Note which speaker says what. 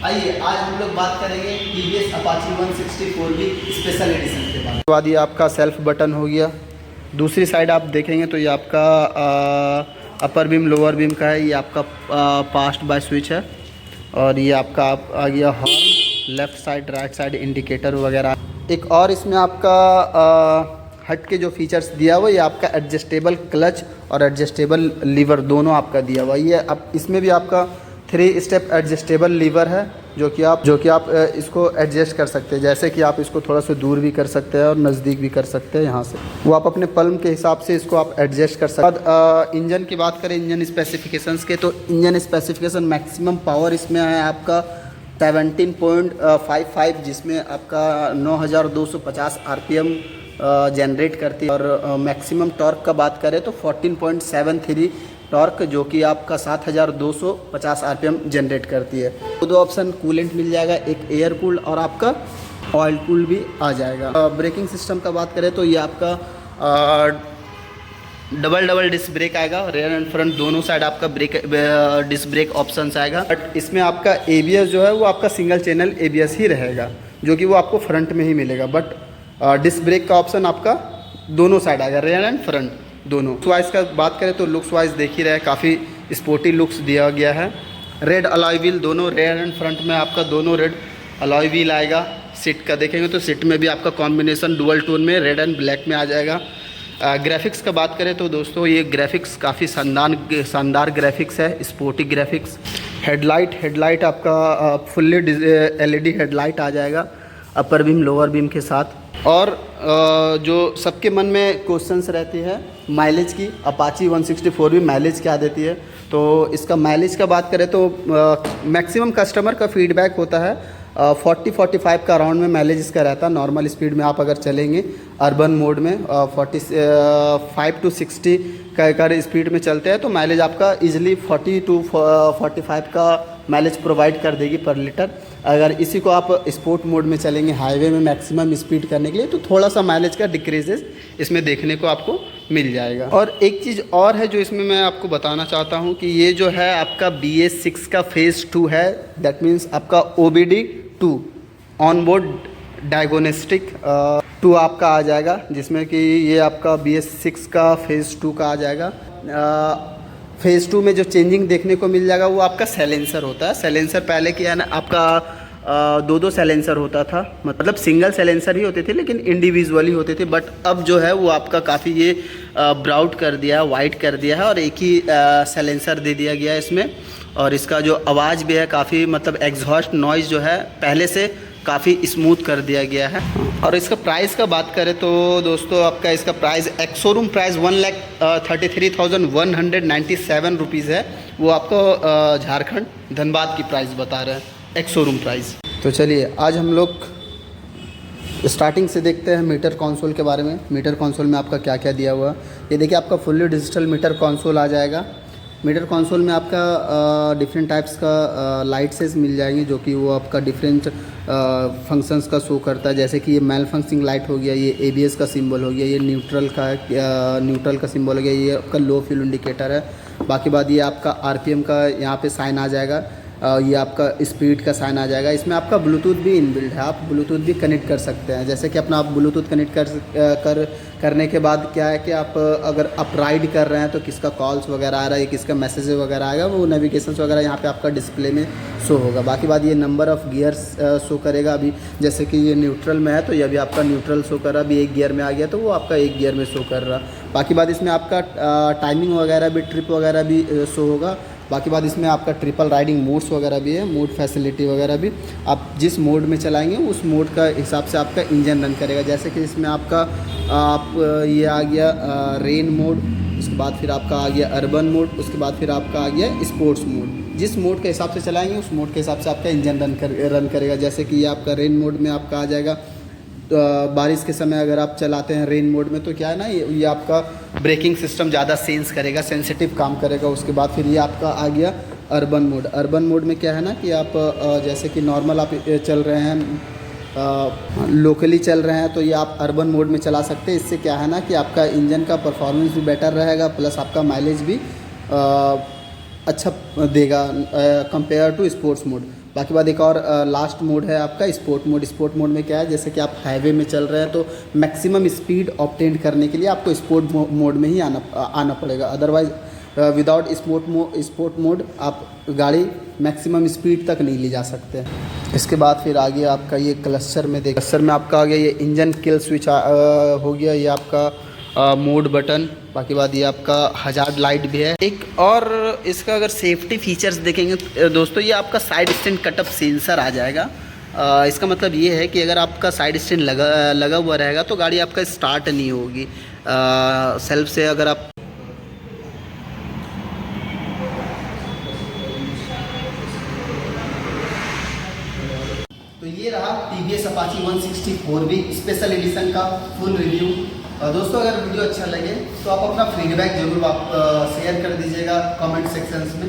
Speaker 1: आइए आज हम लोग बात करेंगे TVS Apache 164V special edition के बारे में। उसके बाद ये आपका सेल्फ बटन हो गया। दूसरी साइड आप देखेंगे तो ये आपका अपर बीम लोअर बीम का है। ये आपका पास्ट बाय स्विच है और ये आपका आ गया horn, left side right side indicator वगैरह। एक और इसमें आपका हट के जो फीचर्स दिया हुआ ये आपका एडजस्टेबल क्लच और एडजस्टेबल लीवर दोनों आपका दिया हुआ। ये अब इसमें भी आपका 3 स्टेप एडजस्टेबल लीवर है जो कि आप इसको एडजस्ट कर सकते हैं। जैसे कि आप इसको थोड़ा सा दूर भी कर सकते हैं और नज़दीक भी कर सकते हैं। यहाँ से वो आप अपने पल्म के हिसाब से इसको आप एडजस्ट कर सकते हैं। इंजन की बात करें, इंजन स्पेसिफिकेशंस के, तो इंजन स्पेसिफिकेशन मैक्सिमम पावर इसमें है आपका 17.55 जिसमें आपका 9250 RPM जनरेट करती है। और मैक्सिमम टॉर्क का बात करें तो 14.73 टॉर्क जो कि आपका 7250 RPM जनरेट करती है। दो ऑप्शन कूलेंट मिल जाएगा, एक एयर कूल्ड और आपका ऑयल कूल्ड भी आ जाएगा। ब्रेकिंग सिस्टम का बात करें तो ये आपका डबल डिस्क ब्रेक आएगा। रेयर एंड फ्रंट दोनों साइड आपका डिस्क ब्रेक ऑप्शन आएगा। बट इसमें आपका ABS जो है वो आपका सिंगल चैनल ABS ही रहेगा जो कि वो आपको फ्रंट में ही मिलेगा। बट डिस्क ब्रेक का ऑप्शन आपका दोनों साइड आएगा, रेयर एंड फ्रंट दोनों। लुक्स वाइज का बात करें तो लुक्स वाइज देख ही रहे, काफ़ी स्पोर्टी लुक्स दिया गया है। रेड अलॉय व्हील दोनों रेयर एंड फ्रंट में आपका दोनों रेड अलॉय व्हील आएगा। सीट का देखेंगे तो सीट में भी आपका कॉम्बिनेशन डुअल टोन में रेड एंड ब्लैक में आ जाएगा। ग्राफिक्स का बात करें तो दोस्तों ये ग्राफिक्स काफ़ी शानदार ग्राफिक्स है, स्पोर्टी ग्राफिक्स। हेडलाइट आपका फुल्ली LED हेडलाइट आ जाएगा अपर बीम लोअर बीम के साथ। और जो सबके मन में क्वेश्चंस रहती है माइलेज की, अपाची 164V माइलेज क्या देती है, तो इसका माइलेज का बात करें तो मैक्सिमम कस्टमर का फीडबैक होता है 40-45 का अराउंड में माइलेज इसका रहता है। नॉर्मल स्पीड में आप अगर चलेंगे अर्बन मोड में 45 to 60 का स्पीड में चलते हैं तो माइलेज आपका इजीली 40 to 45 का माइलेज प्रोवाइड कर देगी पर लीटर। अगर इसी को आप स्पोर्ट मोड में चलेंगे हाईवे में मैक्सिमम स्पीड करने के लिए तो थोड़ा सा माइलेज का डिक्रीजेस इसमें देखने को आपको मिल जाएगा। और एक चीज़ और है जो इसमें मैं आपको बताना चाहता हूँ कि ये जो है आपका BS6 का फेज़ 2 है। दैट मीन्स आपका OBD2 ऑन बोर्ड डायग्नोस्टिक 2 आपका आ जाएगा, जिसमें कि ये आपका BS6 का फेज़ 2 का आ जाएगा। फेज़ 2 में जो चेंजिंग देखने को मिल जाएगा वो आपका साइलेंसर होता है। साइलेंसर पहले क्या है ना आपका दो साइलेंसर होता था, मतलब सिंगल साइलेंसर ही होते थे लेकिन इंडिविजुअली होते थे। बट अब जो है वो आपका काफ़ी ये ब्राउट कर दिया, वाइट कर दिया है और एक ही साइलेंसर दे दिया गया है इसमें। और इसका जो आवाज़ भी है काफ़ी, मतलब एग्जॉस्ट नॉइज़ जो है पहले से काफ़ी स्मूथ कर दिया गया है। और इसका प्राइस का बात करें तो दोस्तों आपका इसका price ex showroom price 1,33,197 rupees है। वो आपको झारखंड धनबाद की प्राइस बता रहे हैं, एक्स शोरूम प्राइस। तो चलिए आज हम लोग स्टार्टिंग से देखते हैं मीटर कंसोल के बारे में। मीटर कंसोल में आपका क्या क्या दिया हुआ है ये देखिए। आपका फुल्ली डिजिटल मीटर कंसोल आ जाएगा। मीटर कंसोल में आपका डिफरेंट टाइप्स का लाइट्स मिल जाएंगे जो कि वो आपका डिफरेंट फंक्शंस का शो करता है। जैसे कि ये मेल फंक्शनिंग लाइट हो गया, ये ABS का सिंबल हो गया, ये न्यूट्रल का सिंबल हो गया, ये आपका लो फ्यूल इंडिकेटर है। बाकी बात ये आपका RPM का यहाँ पे साइन आ जाएगा, ये आपका स्पीड का साइन आ जाएगा। इसमें आपका ब्लूटूथ भी इनबिल्ट है, आप ब्लूटूथ भी कनेक्ट कर सकते हैं। जैसे कि अपना आप ब्लूटूथ कनेक्ट करने के बाद क्या है कि आप अगर आप राइड कर रहे हैं तो किसका कॉल्स वगैरह आ रहा है, किसका मैसेज वगैरह आएगा, वो नेविगेशंस वगैरह यहाँ पे आपका डिस्प्ले में शो होगा। बाकी बात ये नंबर ऑफ़ गियर्स शो करेगा। अभी जैसे कि ये न्यूट्रल में है तो ये अभी आपका न्यूट्रल शो कर रहा है, अभी 1 गियर में आ गया तो वो आपका 1 गियर में शो कर रहा। बाकी बात इसमें आपका टाइमिंग वगैरह भी, ट्रिप वगैरह भी शो होगा। बाकी बात इसमें आपका ट्रिपल राइडिंग मोड्स वगैरह भी है, मोड फैसिलिटी वगैरह भी। आप जिस मोड में चलाएंगे उस मोड का हिसाब से आपका इंजन रन करेगा। जैसे कि इसमें आपका ये आ गया रेन मोड, उसके बाद फिर आपका आ गया अर्बन मोड, उसके बाद फिर आपका आ गया स्पोर्ट्स मोड। जिस मोड के हिसाब से चलाएंगे उस मोड के हिसाब से आपका इंजन रन करेगा। जैसे कि ये आपका रेन मोड में आपका आ जाएगा। तो बारिश के समय अगर आप चलाते हैं रेन मोड में तो क्या है ना ये आपका ब्रेकिंग सिस्टम ज़्यादा सेंस करेगा, सेंसिटिव काम करेगा। उसके बाद फिर ये आपका आ गया अर्बन मोड। अर्बन मोड में क्या है ना कि आप जैसे कि नॉर्मल आप चल रहे हैं, लोकली चल रहे हैं तो ये आप अर्बन मोड में चला सकते हैं। इससे क्या है ना कि आपका इंजन का परफॉर्मेंस भी बेटर रहेगा, प्लस आपका माइलेज भी अच्छा देगा कंपेयर टू स्पोर्ट्स मोड। बाकी बाद एक और लास्ट मोड है आपका स्पोर्ट मोड। स्पोर्ट मोड में क्या है, जैसे कि आप हाईवे में चल रहे हैं तो मैक्सिमम स्पीड ऑब्टेन करने के लिए आपको स्पोर्ट मोड में ही आना पड़ेगा। अदरवाइज विदाउट स्पोर्ट मोड आप गाड़ी मैक्सिमम स्पीड तक नहीं ले जा सकते। इसके बाद फिर आगे आपका ये क्लस्टर में क्लस्टर में आपका आ गया ये इंजन किल स्विच हो गया, ये आपका मोड बटन। बाकी बाद ये आपका हजार्ड लाइट भी है। एक और इसका अगर सेफ्टी फीचर्स देखेंगे दोस्तों, ये आपका साइड स्टैंड कटअप सेंसर आ जाएगा। इसका मतलब ये है कि अगर आपका साइड स्टैंड लगा हुआ रहेगा तो गाड़ी आपका स्टार्ट नहीं होगी सेल्फ से। अगर आप तो ये रहा TVS Apache 164V special edition का फुल रिव्यू। दोस्तों अगर वीडियो अच्छा लगे तो आप अपना फीडबैक जरूर आप शेयर कर दीजिएगा कमेंट सेक्शंस में।